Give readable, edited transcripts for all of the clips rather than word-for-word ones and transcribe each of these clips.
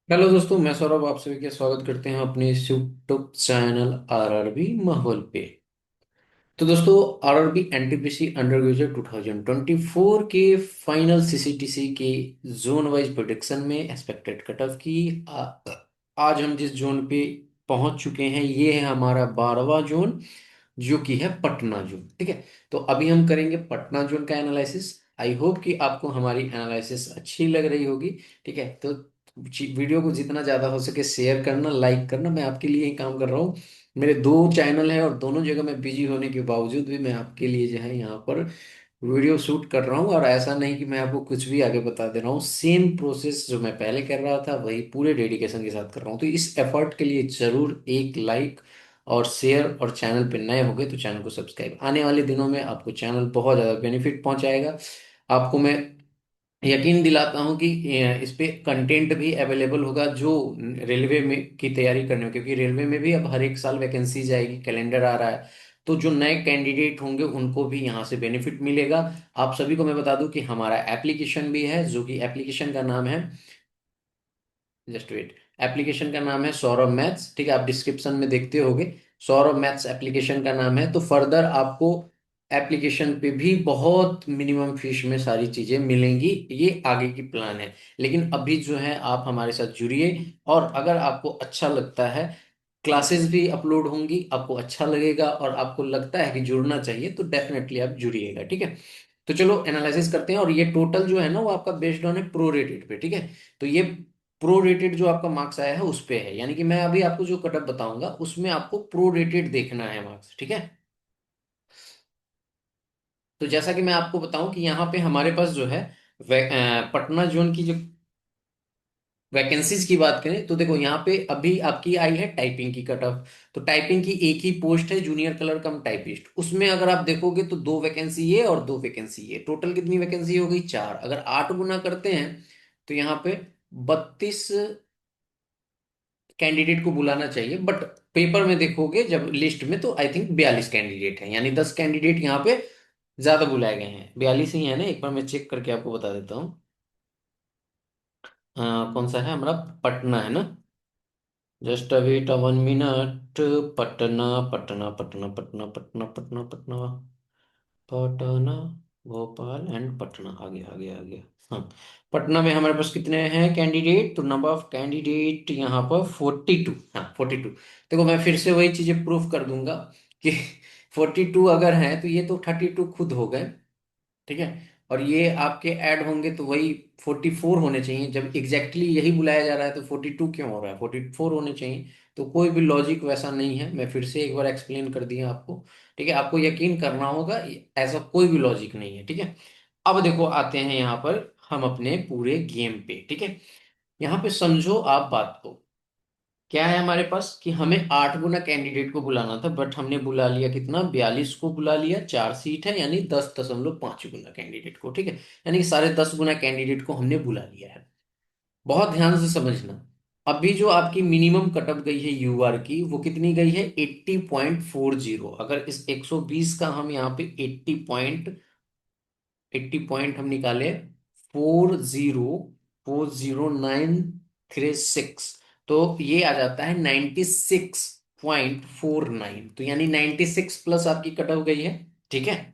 Hello दोस्तों, मैं सौरभ आप सभी का स्वागत करते हैं अपने इस यूट्यूब चैनल आरआरबी माहौल पे। तो दोस्तों, आरआरबी एनटीपीसी अंडर ग्रेजुएट 2024 के फाइनल सीसीटीसी के जोन वाइज प्रोडिक्शन में एक्सपेक्टेड कट ऑफ की आज हम जिस जोन पे पहुंच चुके हैं ये है हमारा 12वां जोन, जो कि है पटना जोन। ठीक है, तो अभी हम करेंगे पटना जोन का एनालिसिस। आई होप कि आपको हमारी एनालिसिस अच्छी लग रही होगी। ठीक है, तो वीडियो को जितना ज़्यादा हो सके शेयर करना, लाइक करना, मैं आपके लिए ही काम कर रहा हूँ। मेरे दो चैनल हैं और दोनों जगह मैं बिजी होने के बावजूद भी मैं आपके लिए जो है यहाँ पर वीडियो शूट कर रहा हूँ। और ऐसा नहीं कि मैं आपको कुछ भी आगे बता दे रहा हूँ, सेम प्रोसेस जो मैं पहले कर रहा था वही पूरे डेडिकेशन के साथ कर रहा हूँ। तो इस एफर्ट के लिए जरूर एक लाइक और शेयर, और चैनल पे नए हो गए तो चैनल को सब्सक्राइब। आने वाले दिनों में आपको चैनल बहुत ज़्यादा बेनिफिट पहुंचाएगा। आपको मैं यकीन दिलाता हूं कि इस पे कंटेंट भी अवेलेबल होगा जो रेलवे में की तैयारी करने हो, क्योंकि रेलवे में भी अब हर एक साल वैकेंसी जाएगी, कैलेंडर आ रहा है। तो जो नए कैंडिडेट होंगे उनको भी यहाँ से बेनिफिट मिलेगा। आप सभी को मैं बता दूं कि हमारा एप्लीकेशन भी है, जो कि एप्लीकेशन का नाम है, जस्ट वेट, एप्लीकेशन का नाम है सौरभ मैथ्स। ठीक है, आप डिस्क्रिप्शन में देखते होगे, सौरभ मैथ्स एप्लीकेशन का नाम है। तो फर्दर आपको एप्लीकेशन पे भी बहुत मिनिमम फीस में सारी चीजें मिलेंगी, ये आगे की प्लान है। लेकिन अभी जो है आप हमारे साथ जुड़िए, और अगर आपको अच्छा लगता है, क्लासेस भी अपलोड होंगी, आपको अच्छा लगेगा और आपको लगता है कि जुड़ना चाहिए तो डेफिनेटली आप जुड़िएगा। ठीक है, तो चलो एनालिसिस करते हैं। और ये टोटल जो है ना वो आपका बेस्ड ऑन है प्रो रेटेड पे। ठीक है, तो ये प्रो रेटेड जो आपका मार्क्स आया है उस पे है, यानी कि मैं अभी आपको जो कटअप बताऊंगा उसमें आपको प्रो रेटेड देखना है मार्क्स। ठीक है, तो जैसा कि मैं आपको बताऊं कि यहाँ पे हमारे पास जो है पटना जोन की जो वैकेंसीज की बात करें तो देखो यहाँ पे अभी आपकी आई है टाइपिंग की कट ऑफ। तो टाइपिंग की एक ही पोस्ट है, जूनियर कलर कम टाइपिस्ट। उसमें अगर आप देखोगे तो दो वैकेंसी ये और दो वैकेंसी ये, टोटल कितनी वैकेंसी हो गई? चार। अगर 8 गुना करते हैं तो यहाँ पे 32 कैंडिडेट को बुलाना चाहिए, बट पेपर में देखोगे जब लिस्ट में तो आई थिंक 42 कैंडिडेट हैं, यानी 10 कैंडिडेट यहाँ पे ज्यादा बुलाए गए हैं। 42 ही है ना, एक बार मैं चेक करके आपको बता देता हूँ। कौन सा है हमारा? पटना है ना? Just wait 1 minute. Patna Patna Patna Patna Patna Patna Patna Patna, Bhopal and Patna. आ गया आ गया आ गया। हाँ, पटना में हमारे पास कितने हैं कैंडिडेट? तो नंबर ऑफ कैंडिडेट यहाँ पर 42। हाँ 42। देखो मैं फिर से वही चीजें प्रूफ कर दूंगा कि 42 अगर है तो ये तो 32 खुद हो गए। ठीक है, और ये आपके ऐड होंगे तो वही 44 होने चाहिए। जब एग्जैक्टली यही बुलाया जा रहा है तो 42 क्यों हो रहा है? 44 होने चाहिए। तो कोई भी लॉजिक वैसा नहीं है, मैं फिर से एक बार एक्सप्लेन कर दिया आपको। ठीक है, आपको यकीन करना होगा, ऐसा कोई भी लॉजिक नहीं है। ठीक है, अब देखो आते हैं यहाँ पर हम अपने पूरे गेम पे। ठीक है, यहाँ पे समझो आप बात को। क्या है हमारे पास कि हमें 8 गुना कैंडिडेट को बुलाना था, बट हमने बुला लिया कितना? 42 को बुला लिया। 4 सीट है, यानी 10.5 गुना कैंडिडेट को। ठीक है, यानी कि 10.5 गुना कैंडिडेट को हमने बुला लिया है। बहुत ध्यान से समझना, अभी जो आपकी मिनिमम कटअप गई है यूआर की वो कितनी गई है? 80.40। अगर इस 120 का हम यहाँ पे 80 पॉइंट हम निकाले, 40.936, तो ये आ जाता है 96.49। तो यानी 96 प्लस आपकी कट ऑफ गई है। ठीक है,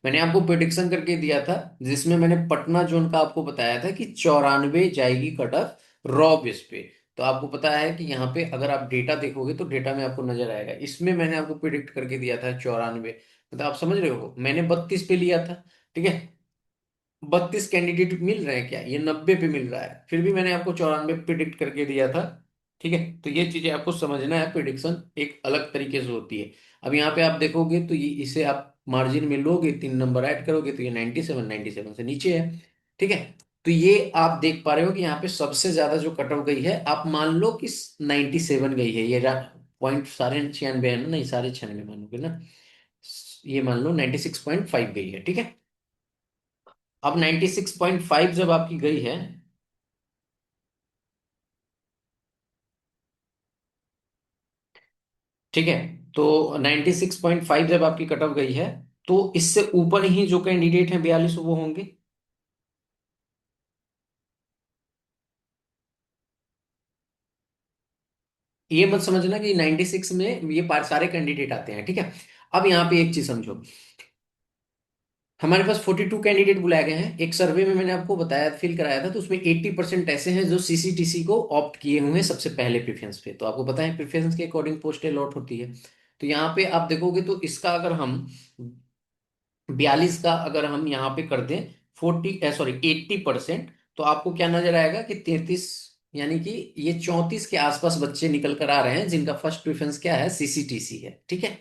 मैंने आपको प्रिडिक्शन करके दिया था जिसमें मैंने पटना जोन का आपको बताया था कि 94 जाएगी कट ऑफ रॉ बेस पे। तो आपको पता है कि यहाँ पे अगर आप डेटा देखोगे तो डेटा में आपको नजर आएगा, इसमें मैंने आपको प्रिडिक्ट करके दिया था 94। मतलब आप समझ रहे हो, मैंने 32 पे लिया था। ठीक है, 32 कैंडिडेट मिल रहे हैं क्या? ये 90 पे मिल रहा है, फिर भी मैंने आपको 94 प्रिडिक्ट करके दिया था। ठीक है, तो ये चीजें आपको समझना है, प्रिडिक्शन एक अलग तरीके से होती है। अब यहाँ पे आप देखोगे तो ये इसे आप मार्जिन में लोगे, 3 नंबर ऐड करोगे तो ये 97, 97 से नीचे है। ठीक है, तो ये आप देख पा रहे हो कि यहाँ पे सबसे ज्यादा जो कट ऑफ गई है, आप मान लो कि 97 गई है। ये पॉइंट 96 है ना? नहीं, 96 मानोगे ना? ये मान लो 96.5 गई है। ठीक है, अब 96.5 जब आपकी गई है, ठीक है, तो 96.5 जब आपकी कट ऑफ गई है, तो इससे ऊपर ही जो कैंडिडेट हैं 42 वो होंगे। ये मत समझना कि 96 में ये सारे कैंडिडेट आते हैं, ठीक है। अब यहाँ पे एक चीज समझो, हमारे पास 42 कैंडिडेट बुलाए गए हैं। एक सर्वे में मैंने आपको बताया, फिल कराया था, तो उसमें 80% ऐसे हैं जो सीसीटीसी को ऑप्ट किए हुए हैं सबसे पहले प्रेफरेंस पे। तो आपको पता है प्रेफरेंस के अकॉर्डिंग पोस्ट अलॉट होती है। तो यहाँ पे आप देखोगे तो इसका अगर हम 42 का अगर हम यहाँ पे कर दें 80%, तो आपको क्या नजर आएगा कि 33, यानी कि ये 34 के आसपास बच्चे निकल कर आ रहे हैं जिनका फर्स्ट प्रेफरेंस क्या है, सीसीटीसी है, ठीक है।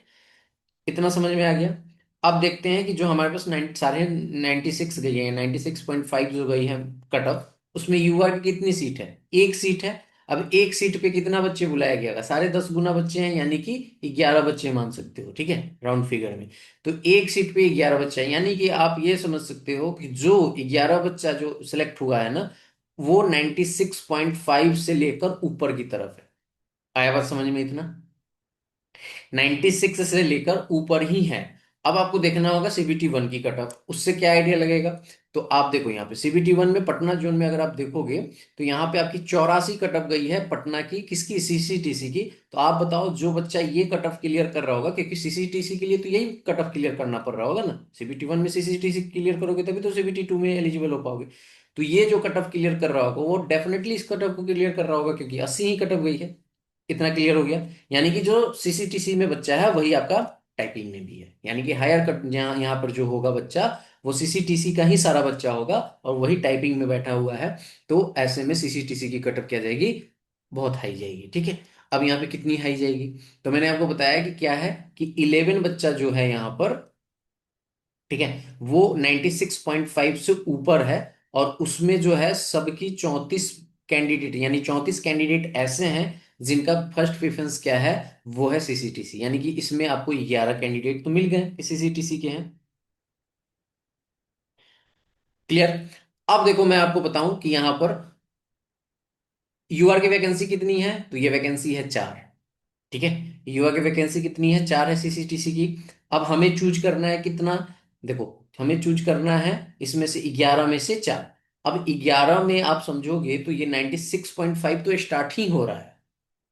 इतना समझ में आ गया। अब देखते हैं कि जो हमारे पास साढ़े 96 गई है, 96.5 जो गई है कट ऑफ, उसमें युवा की कितनी सीट है, एक सीट है। अब एक सीट पे कितना बच्चे बुलाया गया होगा, साढ़े 10 गुना बच्चे हैं, यानी कि 11 बच्चे मान सकते हो, ठीक है, राउंड फिगर में। तो एक सीट पे 11 बच्चा है, यानी कि आप ये समझ सकते हो कि जो 11 बच्चा जो सिलेक्ट हुआ है ना, वो 96.5 से लेकर ऊपर की तरफ है। आया बात समझ में इतना? 96 से लेकर ऊपर ही है। अब आपको देखना होगा सीबीटी वन की कट ऑफ, उससे क्या आइडिया लगेगा। तो आप देखो यहाँ पे सीबीटी वन में पटना जोन में अगर आप देखोगे, तो यहाँ पे आपकी 84 कट ऑफ गई है पटना की, किसकी, सीसीटीसी की। तो आप बताओ जो बच्चा ये कट ऑफ क्लियर कर रहा होगा, क्योंकि सीसीटीसी के लिए तो यही कट ऑफ क्लियर करना पड़ रहा होगा ना, सीबीटी वन में सीसीटीसी क्लियर करोगे तभी तो सीबीटी टू में एलिजिबल हो पाओगे। तो ये जो कट ऑफ क्लियर कर रहा होगा वो डेफिनेटली इस कट ऑफ को क्लियर कर रहा होगा, क्योंकि 80 ही कट ऑफ गई है। इतना क्लियर हो गया। यानी कि जो सीसीटीसी में बच्चा है वही आपका टाइपिंग में भी है, यानी कि हायर कट यहाँ पर जो होगा बच्चा, वो सीसीटीसी का ही सारा बच्चा होगा और वही टाइपिंग में बैठा हुआ है। तो ऐसे में सीसीटीसी की कटअप क्या जाएगी, बहुत हाई जाएगी, ठीक है। अब यहाँ पे कितनी हाई जाएगी, तो मैंने आपको बताया कि क्या है, कि 11 बच्चा जो है यहाँ पर, ठीक है, वो 96.5 से ऊपर है। और उसमें जो है सबकी 34 कैंडिडेट, यानी 34 कैंडिडेट ऐसे हैं जिनका फर्स्ट प्रेफरेंस क्या है, वो है सीसीटीसी। यानी कि इसमें आपको 11 कैंडिडेट तो मिल गए सीसीटीसी के हैं। क्लियर। अब देखो मैं आपको बताऊं कि यहां पर यूआर की वैकेंसी कितनी है, तो ये वैकेंसी है 4, ठीक है। युवा की वैकेंसी कितनी है, 4 है सीसीटीसी की। अब हमें चूज करना है कितना, देखो हमें चूज करना है इसमें से 11 में से 4। अब 11 में आप समझोगे तो ये 96.5 तो स्टार्ट ही हो रहा है,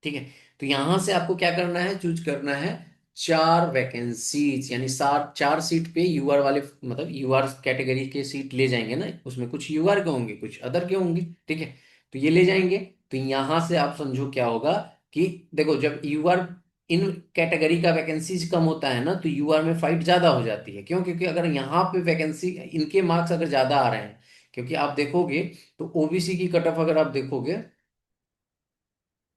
ठीक है। तो यहां से आपको क्या करना है, चूज करना है 4 वैकेंसीज, यानी 4 सीट पे यूआर वाले, मतलब यूआर कैटेगरी के सीट ले जाएंगे ना, उसमें कुछ यूआर के होंगे कुछ अदर के होंगे, ठीक है। तो ये ले जाएंगे। तो यहां से आप समझो क्या होगा, कि देखो जब यूआर इन कैटेगरी का वैकेंसीज कम होता है ना, तो यूआर में फाइट ज्यादा हो जाती है। क्यों? क्योंकि अगर यहाँ पे वैकेंसी, इनके मार्क्स अगर ज्यादा आ रहे हैं, क्योंकि आप देखोगे तो ओबीसी की कट ऑफ अगर आप देखोगे,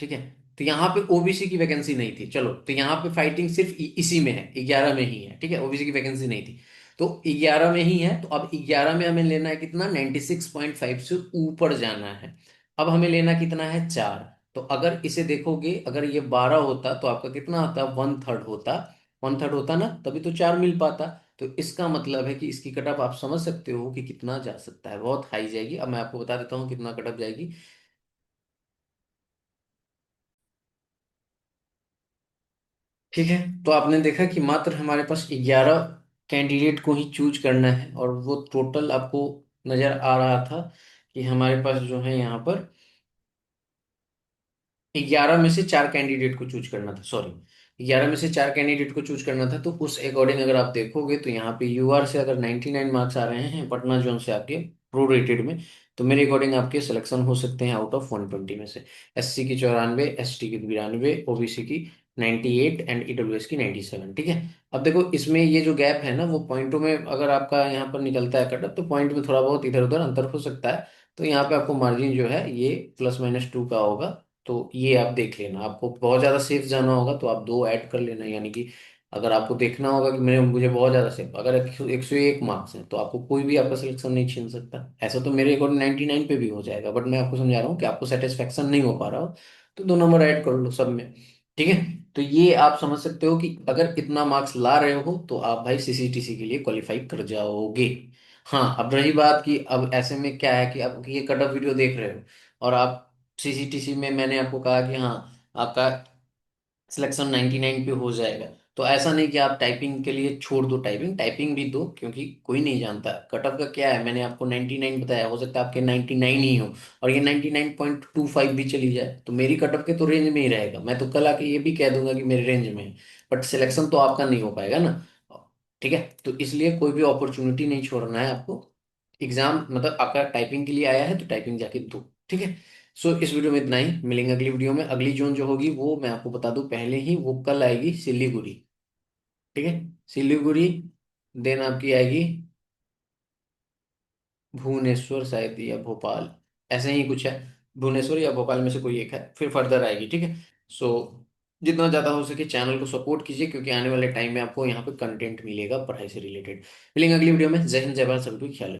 ठीक है, तो यहाँ पे ओबीसी की वैकेंसी नहीं थी, चलो तो यहाँ पे फाइटिंग सिर्फ इसी में है, 11 में ही है, ठीक है, ओबीसी की वैकेंसी नहीं थी। तो 11 में ही है, तो अब 11 में हमें लेना है कितना, 96.5 से ऊपर जाना है। अब हमें लेना कितना है, 4। तो अगर इसे देखोगे, अगर ये 12 होता तो आपका कितना होता, 1/3 होता। 1/3 होता ना, तभी तो 4 मिल पाता। तो इसका मतलब है कि इसकी कटअप आप समझ सकते हो कि कितना जा सकता है, बहुत हाई जाएगी। अब मैं आपको बता देता हूँ कितना कटअप जाएगी। ठीक है। तो आपने देखा कि मात्र हमारे पास 11 कैंडिडेट को ही चूज करना है, और वो टोटल आपको नजर आ रहा था कि हमारे पास जो है यहाँ पर 11 में से 4 कैंडिडेट को चूज करना था, सॉरी, 11 में से 4 कैंडिडेट को चूज करना था। तो उस अकॉर्डिंग अगर आप देखोगे तो यहाँ पे यूआर से अगर 99 मार्क्स आ रहे हैं पटना जोन से आपके प्रो रेटेड में, तो मेरे अकॉर्डिंग आपके सिलेक्शन हो सकते हैं आउट ऑफ 120 में से। एससी की 94, एसटी की 92, ओबीसी की 98 एंड ईडब्ल्यूएस की 97, ठीक है। अब देखो इसमें ये जो गैप है ना, वो पॉइंटों में अगर आपका यहाँ पर निकलता है कटअप, तो पॉइंट में थोड़ा बहुत इधर उधर अंतर हो सकता है। तो यहाँ पे आपको मार्जिन जो है ये +-2 का होगा। तो ये आप देख लेना, आपको बहुत ज़्यादा सेफ जाना होगा तो आप 2 ऐड कर लेना, यानी कि अगर आपको देखना होगा कि मेरे मुझे बहुत ज़्यादा सेफ, अगर 101 मार्क्स हैं तो आपको कोई भी आपका सिलेक्शन नहीं छीन सकता। ऐसा तो मेरे अकॉर्डिंग 99 पे भी हो जाएगा, बट मैं आपको समझा रहा हूँ कि आपको सेटिस्फेक्शन नहीं हो पा रहा हो, तो 2 नंबर ऐड कर लो सब में, ठीक है। तो ये आप समझ सकते हो कि अगर इतना मार्क्स ला रहे हो तो आप भाई सीसीटीसी के लिए क्वालिफाई कर जाओगे। हाँ, अब रही बात कि अब ऐसे में क्या है कि अब ये कट ऑफ वीडियो देख रहे हो और आप सीसीटीसी में, मैंने आपको कहा कि हाँ आपका सिलेक्शन 99 पे हो जाएगा, तो ऐसा नहीं कि आप टाइपिंग के लिए छोड़ दो, टाइपिंग टाइपिंग भी दो, क्योंकि कोई नहीं जानता कट ऑफ का क्या है। मैंने आपको 99 बताया, हो सकता है आपके 99 ही हो और ये 99.25 भी चली जाए, तो मेरी कट ऑफ के तो रेंज में ही रहेगा। मैं तो कल आके ये भी कह दूंगा कि मेरे रेंज में है, बट सिलेक्शन तो आपका नहीं हो पाएगा ना। ठीक है, तो इसलिए कोई भी अपॉर्चुनिटी नहीं छोड़ना है आपको। एग्जाम मतलब आपका टाइपिंग के लिए आया है तो टाइपिंग जाके दो। ठीक है। सो इस वीडियो में इतना ही, मिलेंगे अगली वीडियो में। अगली जोन जो होगी वो मैं आपको बता दूं पहले ही, वो कल आएगी सिलीगुड़ी। ठीक है, सिलीगुड़ी। देन आपकी आएगी भुवनेश्वर शायद या भोपाल, ऐसे ही कुछ है। भुवनेश्वर या भोपाल में से कोई एक है, फिर फर्दर आएगी। ठीक है। सो जितना ज़्यादा हो सके चैनल को सपोर्ट कीजिए, क्योंकि आने वाले टाइम में आपको यहाँ पे कंटेंट मिलेगा पढ़ाई से रिलेटेड। मिलेंगे अगली वीडियो में। जय हिंद, जय भारत, सभी को ख्याल रखिए।